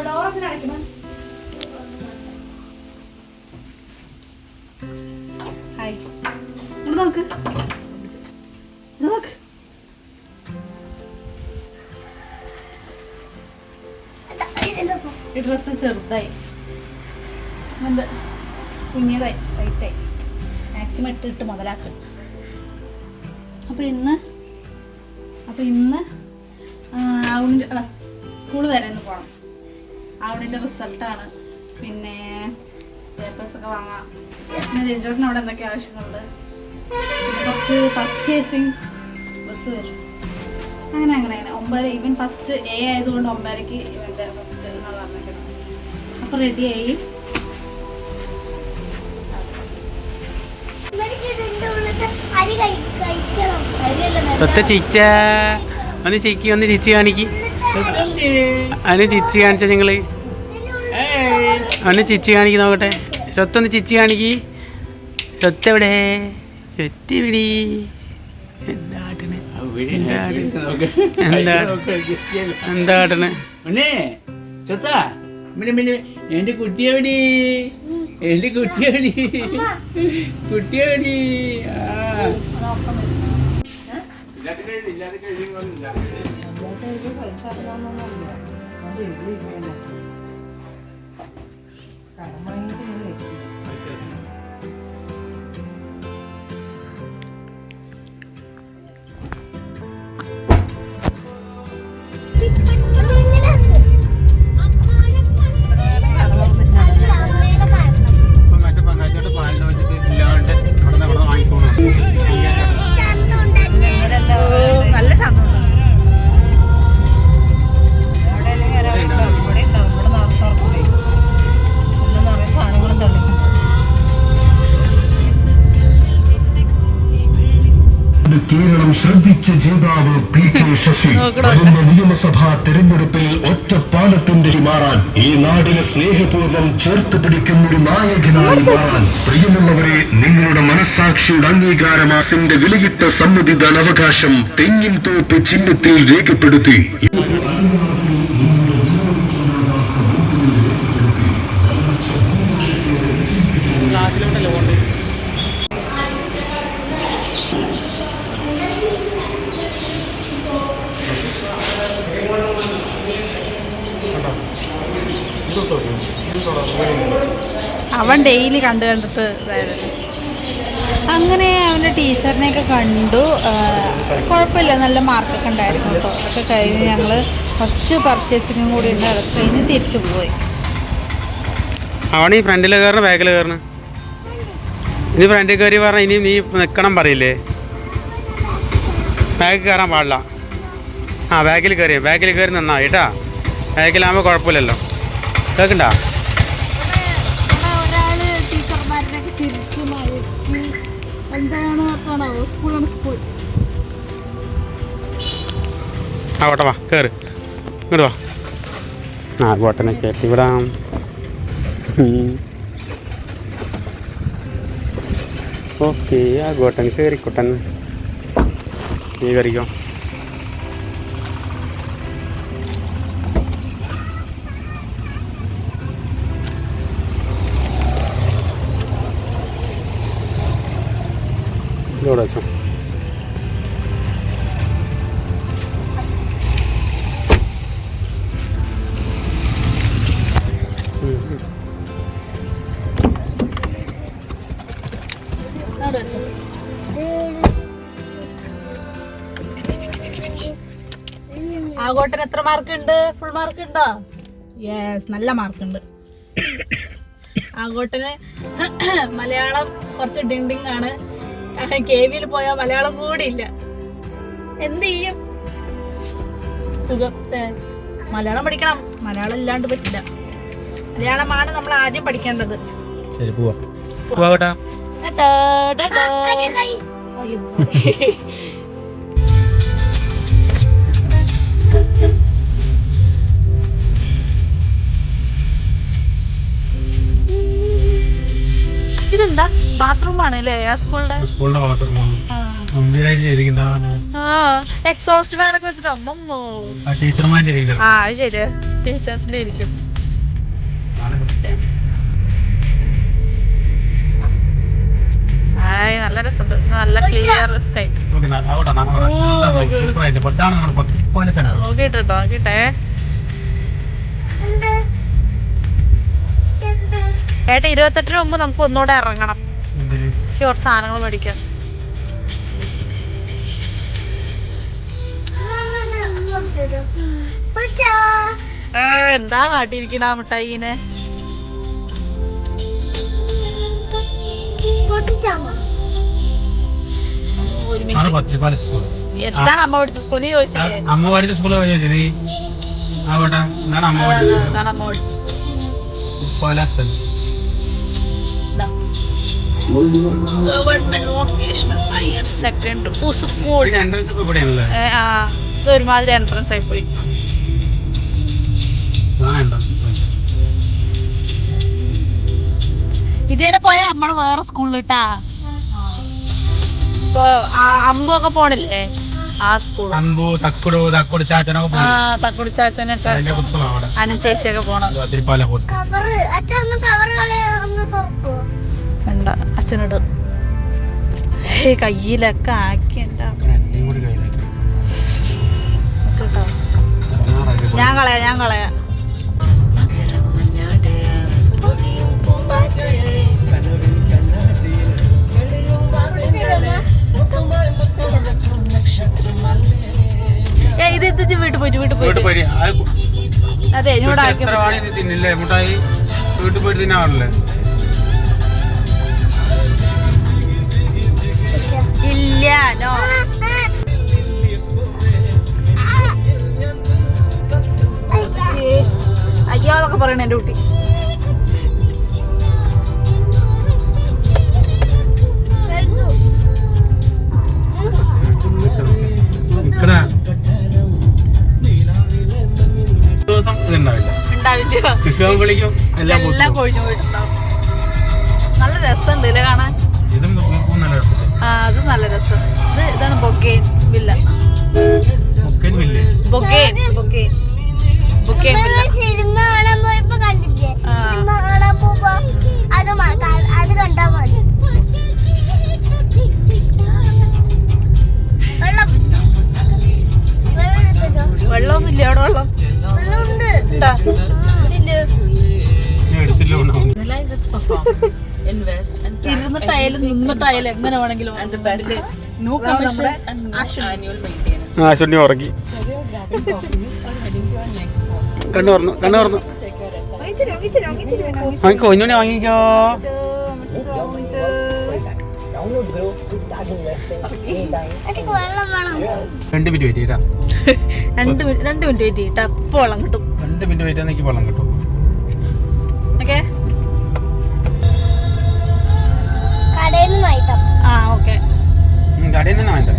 ഡോറൊക്കെ അടയ്ക്കണം. ഹായ്, ഇവിടെ നോക്ക് നോക്ക്. ഈ ഡ്രസ്സ് ചെറുതായി, കുഞ്ഞതായി, ടൈറ്റായി. മാക്സിമം ഇട്ട് മുതലാക്കും. അപ്പോൾ ഇന്ന് ഔണിൻ്റെ സ്കൂൾ വരെ ഒന്ന് പോകണം. ഔണിൻ്റെ റിസൾട്ടാണ്, പിന്നെ പേപ്പേഴ്സൊക്കെ വാങ്ങാം. പിന്നെ രഞ്ജോട്ടിന് അവിടെ എന്തൊക്കെ ആവശ്യങ്ങളുണ്ട്, പിന്നെ കുറച്ച് പർച്ചേസിങ് ബസ് വരും. അങ്ങനെ 9 ഇവൻ ഫസ്റ്റ് എ ആയതുകൊണ്ട് 9:30 ഇവൻ്റെ ഫസ്റ്റ് എന്നാണ് പറഞ്ഞിരിക്കുന്നത്. അപ്പോൾ റെഡിയായി. ഒന്ന് ചിരിക്കി, ഒന്ന് ചിരിച്ച് കാണിക്ക്. അതിന് ചിരിച്ച് കാണിച്ച നിങ്ങള് ഒന്ന് ചിരിച്ച് കാണിക്ക് നോക്കട്ടെ. സ്വത്തൊന്ന് ചിരിച്ച് കാണിക്ക്. സ്വത്ത് എവിടെ? സ്വത്ത് ഇവിടെ. എന്താട്ടണ് എന്താട്ടണ്? എന്റെ കുട്ടിയോടി, എന്റെ കുട്ടിയോടി, കുട്ടിയോടി. നല്ല സന്തോഷം. കേരളം ശ്രദ്ധിച്ച ജേതാവ് പി.കെ. ശശി വരുന്ന നിയമസഭാ തെരഞ്ഞെടുപ്പിൽ ഒറ്റപ്പാലത്തിന്റെ മാറാൻ, ഈ നാടിനെ സ്നേഹപൂർവ്വം ചേർത്ത് പിടിക്കുന്നൊരു നായകനായി മാറാൻ. പ്രിയമുള്ളവരെ, നിങ്ങളുടെ മനസ്സാക്ഷിയുടെ അംഗീകാരമാസിന്റെ വിലയിട്ട സമ്മതിദാനാവകാശം തെങ്ങിൻ തോപ്പ് ചിഹ്നത്തിൽ രേഖപ്പെടുത്തി. അവൻ ഡെയിലി കണ്ടിട്ട് അങ്ങനെ അവൻ്റെ ടീച്ചറിനെയൊക്കെ കണ്ടു. കുഴപ്പമില്ല, നല്ല മാർക്കൊക്കെ ഉണ്ടായിരുന്നു കേട്ടോ. അതൊക്കെ കഴിഞ്ഞ് ഞങ്ങൾ കുറച്ച് പർച്ചേസിങ്ങും കൂടി ഉണ്ട്. അതൊക്കെ കഴിഞ്ഞ് തിരിച്ചു പോയി. അവൻ ഈ ഫ്രണ്ടിൽ കയറണം, ബാക്കിൽ കയറണം. ഇനി ഫ്രണ്ടിൽ കയറി പറഞ്ഞാൽ ഇനി നീ നിൽക്കണം പറയില്ലേ? ബാക്കിൽ കയറാൻ പാടില്ല. ബാക്കിൽ കയറി നിന്നാ കേട്ടാ. ബാക്കിലാകുമ്പോൾ കുഴപ്പമില്ലല്ലോ. കേൾക്കണ്ട? ഒരാള് ടീച്ചർമാരിനൊക്കെ ചിരിച്ചു മയക്കി. എന്താണ് സ്കൂളാണ് സ്കൂൾ. പോട്ടെ, വാ കയറ്, ഇങ്ങോട്ട് വാ. പോട്ടെന്നെ കയറ്റി വിടാം. ഓക്കെ, ഗോട്ടൻ കയറിക്കോട്ടൻ. നീ കയറിക്കോ. ഇതോടെ വെച്ചോ. ആഗോട്ടന് എത്ര മാർക്ക് ഉണ്ട്? ഫുൾ മാർക്ക് ഉണ്ടോ? യെസ്, നല്ല മാർക്കുണ്ട്. ആഗോട്ടന് മലയാളം കുറച്ച് ഡിണ്ടിങ് ആണ്. KVയിൽ പോയാൽ മലയാളം കൂടി ഇല്ല. എന്ത് ചെയ്യും? മലയാളം പഠിക്കണം. മലയാളം ഇല്ലാണ്ട് പറ്റില്ല. മലയാളമാണ് നമ്മൾ ആദ്യം പഠിക്കേണ്ടത്. ഇതെന്താ ബാത്റൂം ആണ് അല്ലേ? സ്കൂളിന്റെ എക്സോസ്റ്റ് ഫാനൊക്കെ വെച്ചിട്ട് അമ്മമ്മോ. ശരിയാ, ടീച്ചേഴ്സിന്റെ ഇരിക്കും. നല്ല രസമുണ്ട്, നല്ല ക്ലിയർ സ്കൈ. നോക്കിട്ടോ നോക്കിട്ടെ ഏട്ടാ. 28-ന് മുമ്പ് നമുക്ക് ഒന്നുകൂടെ ഇറങ്ങണം, കുറച്ച് സാധനങ്ങൾ മേടിക്കാം. എന്താ കാട്ടിയിരിക്കണ മിഠായിനെ? എന്താണ് അമ്മ പഠിച്ച സ്കൂളിൽ ചോദിച്ചത്? അമ്മ പഠിച്ച സ്കൂളിൽ ഒരുമാതിരി എൻട്രൻസ് ആയി പോയി. ഇതേടെ പോയ നമ്മള് വേറെ സ്കൂളിൽ ഇട്ടാ ഇപ്പൊ അമ്പൊക്കെ പോണില്ലേ ആ സ്കൂൾ. തക്കുടി ചാച്ചനൊക്കെ അനുചേച്ചിയൊക്കെ പോണം. വേണ്ട, അച്ഛനോട് കയ്യിലൊക്കെ ആക്കി. എന്താ കേട്ടോ, ഞാൻ കളയാ. ഇത് വീട്ടിൽ പോയിട്ട് അതെ തിന്നില്ലേ മുട്ടായി? വീട്ടിൽ പോയിട്ട് തിന്നാണല്ലേ? ഇല്ല, നോ. അയ്യോ അതൊക്കെ പറയണ എന്റെ കുട്ടി. എല്ലാം കൊഴിഞ്ഞു പോയിട്ടുണ്ടാവും. നല്ല രസമുണ്ട് ഇല്ലേ കാണാൻ? ആ, അത് നല്ല രസം. ഇതാണ് ബൊക്കെയിൻ വില്ല. സിനിമ കാണാൻ പോയപ്പോ കണ്ടില്ലേ? സിനിമ കാണാൻ പോവാ അത് കണ്ടാ മതി. വെള്ളമൊന്നുമില്ല അവിടെ? വെള്ളമുണ്ട്. ഇരുന്നിട്ടായാലും നിന്നിട്ടായാലും എങ്ങനെ വേണമെങ്കിലും ആശുണ്ണി ഉറങ്ങി. കണ്ണു തുറന്നു വാങ്ങിക്കോ, ഇന്നോനെ വാങ്ങിക്കോ. രണ്ട് മിനിറ്റ് വെയിറ്റ് ചെയ്താ 2 മിനിറ്റ് വെയിറ്റ് ചെയ്തിട്ട് അപ്പൊ വെള്ളം കിട്ടും. 2 മിനിറ്റ് വെയിറ്റ് ചെയ്താൽ വെള്ളം കിട്ടും. ഓക്കെ, കടയിൽ നിന്ന് വാങ്ങിക്കാം. ആ ഓക്കെ. കടയിൽ നിന്ന് വേണ്ട,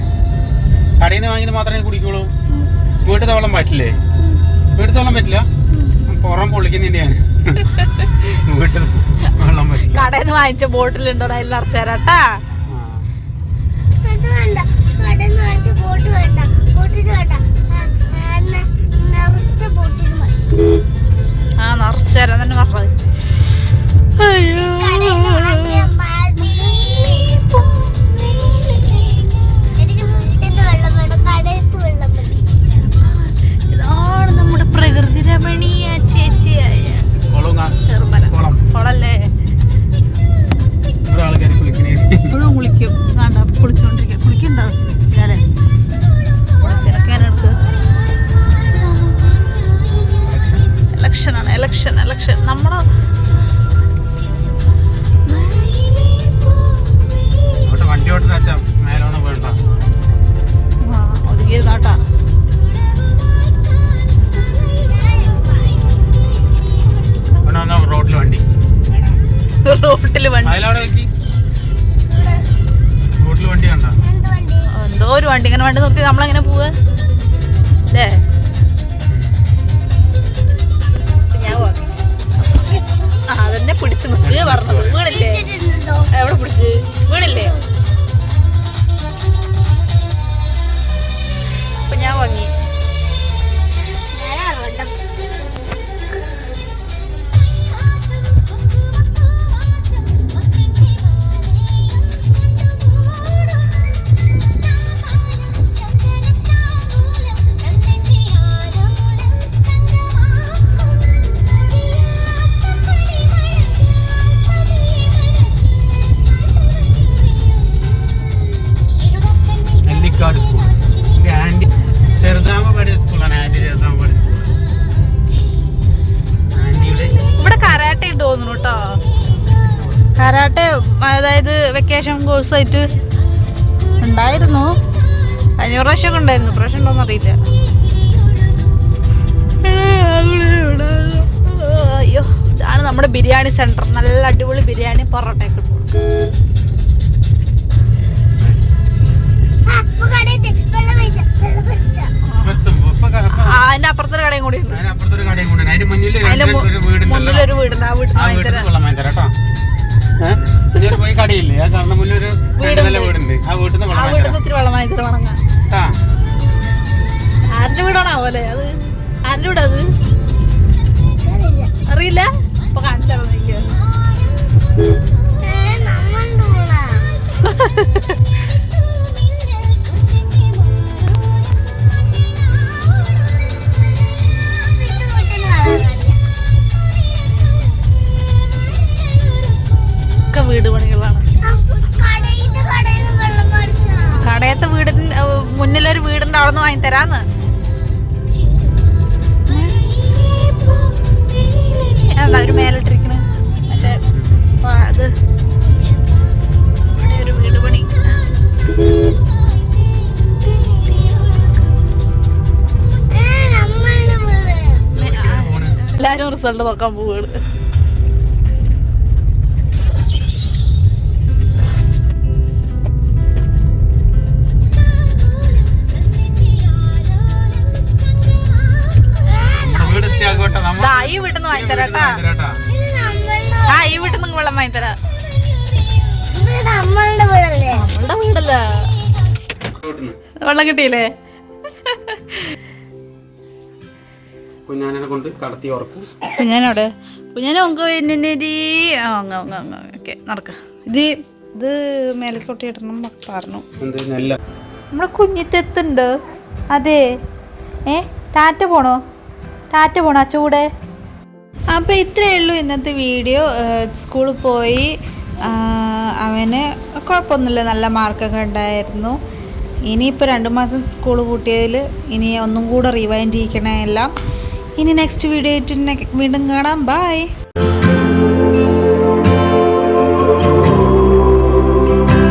കടയിൽ നിന്ന് വാങ്ങിയത് മാത്രമേ കുടിക്കുള്ളൂ. വീട്ടിൽ വെള്ളം പറ്റില്ലേ? വീട്ടിൽ വെള്ളം പറ്റില്ല, പുറം പൊളിക്കുന്നുണ്ട് ഞാൻ. വീട്ടിൽ വെള്ളം പറ്റില്ല. കടയിൽ നിന്ന് വാങ്ങിച്ച ബോട്ടിലുണ്ടോ അതിൽ നിറച്ചേരാട്ടാ? കടയിൽ നിന്ന് വാങ്ങിച്ച ബോട്ട് വേണ്ട, ബോട്ടിൽ വേണ്ട, നിറച്ച ബോട്ടിൽ മതി. ആ നിറച്ചേരാൻ തന്നെ പറഞ്ഞത്. അയ്യോ, ഇതാണ് നമ്മുടെ പ്രകൃതി രമണീയ ചേച്ചിയായ ചെറുമല കുളല്ലേ. ഇപ്പോഴും കുളിക്കും. കുളിച്ചോണ്ടിരിക്കും. കുളിക്കുണ്ടാവും ഞാനേ എടുത്ത്. ഇലക്ഷനാണ്, ഇലക്ഷൻ നമ്മുടെ വണ്ടി ഓട്ടുന്ന മേലോണം വേണ്ട ഒതുങ്ങിയ നാട്ടാ. റോഡിൽ വണ്ടി കണ്ട എന്തോ ഒരു വണ്ടി. ഇങ്ങനെ വണ്ടി നിർത്തി നമ്മളെങ്ങനെ പോവാ അല്ലേ? അതെന്നെ പിടിച്ചു നിർത്തുക പറഞ്ഞത്. വീണില്ലേ? എവിടെ പിടിച്ച് വീണില്ലേ? അപ്പൊ ഞാൻ വാങ്ങി. അതായത് വെക്കേഷൻ കോഴ്സായിട്ട് ഉണ്ടായിരുന്നു. കഴിഞ്ഞ പ്രാവശ്യമൊക്കെ ഉണ്ടായിരുന്നു, പ്രാവശ്യം ഉണ്ടോന്ന് അറിയില്ല. അയ്യോ, ഇതാണ് നമ്മുടെ ബിരിയാണി സെന്റർ. നല്ല അടിപൊളി ബിരിയാണി പൊറോട്ടയൊക്കെ കിട്ടും. അതിന്റെ അപ്പുറത്തൊരു കടയും കൂടി ഉണ്ട്. മുന്നിലൊരു വീടുണ്ട്, ആ വീട്ടിൽ പോയി കടയില്ലേ, ആ കാരണം മുന്നൊരു വീടുണ്ട്. ആ വീട്ടിൽ നിന്ന് ഇത്തിരി വെള്ളം വാങ്ങി തരാം. ആരുടെ വീടാണോ പോലെ അത്? ആരുടെ വീടാ അത്? അറിയില്ല. ഇപ്പൊ കാണിച്ചാൽ ഒക്കെ വീട് പണികളാണ്. കടയത്തെ വീടിന് മുന്നിലൊരു വീടിന്റെ അവിടെ നിന്ന് വാങ്ങി തരാന്ന്. ഒരു മേലിട്ടിരിക്കണ മറ്റേ അത് ഒരു വീട് പണി. എല്ലാരും റിസൾട്ട് നോക്കാൻ പോവുകയാണ്. ഈ വീട്ടിൽ നിന്ന് വാങ്ങി തരാട്ടാ. ആ ഈ വീട്ടിൽ നിന്ന് വെള്ളം വാങ്ങി തരാം. നമ്മളുടെ വീടല്ല. വെള്ളം കിട്ടിയില്ലേ? കുഞ്ഞാനെ കൊണ്ട് കടത്തി ഉറക്കും. കുഞ്ഞാനോടെ കുഞ്ഞാനെ ഓക്കെ നടക്ക. ഇത് മേലക്കോട്ടി ഇടണം പറഞ്ഞു. നമ്മുടെ കുഞ്ഞിത്തെത്തുണ്ട്. അതെ ടാറ്റ പോണോ അച്ചൂടെ? അപ്പോൾ ഇത്രയേ ഉള്ളൂ ഇന്നത്തെ വീഡിയോ. സ്കൂളിൽ പോയി അവന് കുഴപ്പമൊന്നുമില്ല, നല്ല മാർക്കൊക്കെ ഉണ്ടായിരുന്നു. ഇനിയിപ്പോൾ 2 മാസം സ്കൂൾ പൂട്ടിയതിൽ ഇനി ഒന്നും കൂടെ റിവൈൻഡ് ചെയ്യിക്കണ എല്ലാം. ഇനി നെക്സ്റ്റ് വീഡിയോ ആയിട്ട് വീണ്ടും കാണാം. ബൈ.